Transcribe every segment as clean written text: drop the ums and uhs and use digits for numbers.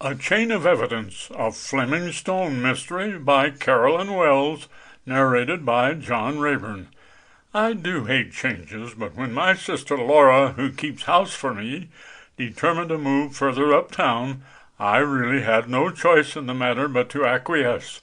A Chain of Evidence, a Fleming Stone mystery by Carolyn Wells, narrated by John Rayburn. I do hate changes, but when my sister Laura, who keeps house for me, determined to move further uptown, I really had no choice in the matter but to acquiesce.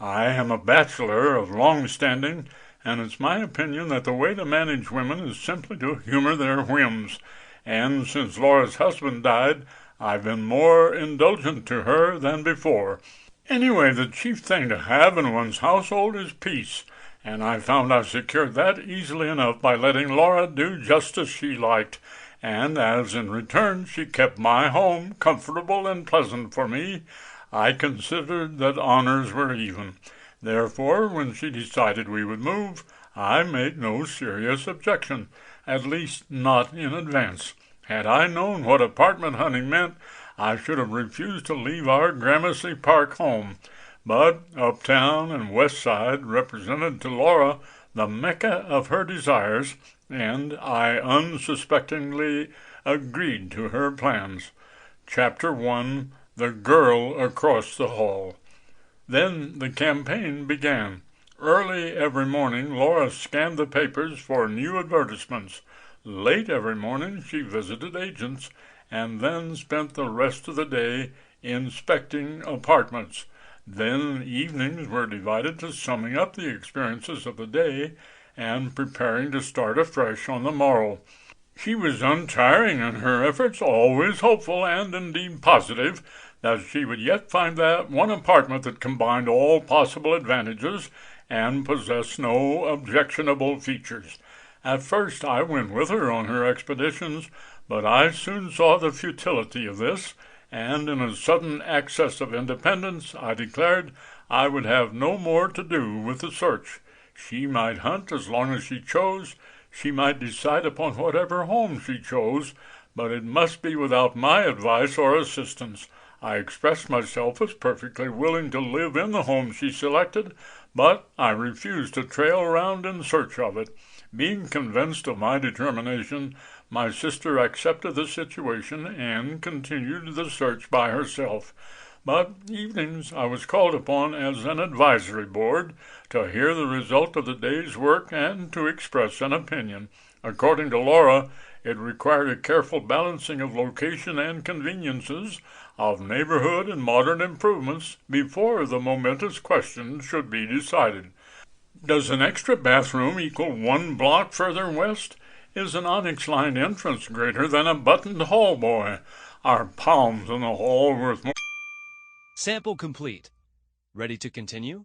I am a bachelor of long standing, and it's my opinion that the way to manage women is simply to humor their whims, and since Laura's husband died, I've been more indulgent to her than before. Anyway, the chief thing to have in one's household is peace, and I found I secured that easily enough by letting Laura do just as she liked, and as in return she kept my home comfortable and pleasant for me, I considered that honors were even. Therefore, when she decided we would move, I made no serious objection, at least not in advance. Had I known what apartment hunting meant, I should have refused to leave our Gramercy Park home. But uptown and west side represented to Laura the Mecca of her desires, and I unsuspectingly agreed to her plans. Chapter 1. The Girl Across the Hall. Then the campaign began. Early every morning Laura scanned the papers for new advertisements. Late every morning she visited agents, and then spent the rest of the day inspecting apartments. Then evenings were devoted to summing up the experiences of the day and preparing to start afresh on the morrow. She was untiring in her efforts, always hopeful and indeed positive that she would yet find that one apartment that combined all possible advantages and possessed no objectionable features. At first I went with her on her expeditions, but I soon saw the futility of this, and in a sudden access of independence I declared I would have no more to do with the search. She might hunt as long as she chose, she might decide upon whatever home she chose, but it must be without my advice or assistance. I expressed myself as perfectly willing to live in the home she selected, but I refused to trail around in search of it. Being convinced of my determination, my sister accepted the situation and continued the search by herself. But evenings I was called upon as an advisory board to hear the result of the day's work and to express an opinion. According to Laura, it required a careful balancing of location and conveniences, of neighborhood and modern improvements, before the momentous question should be decided. Does an extra bathroom equal 1 block further west? Is an onyx-lined entrance greater than a buttoned hall boy? Are palms in the hall worth more? Sample complete. Ready to continue?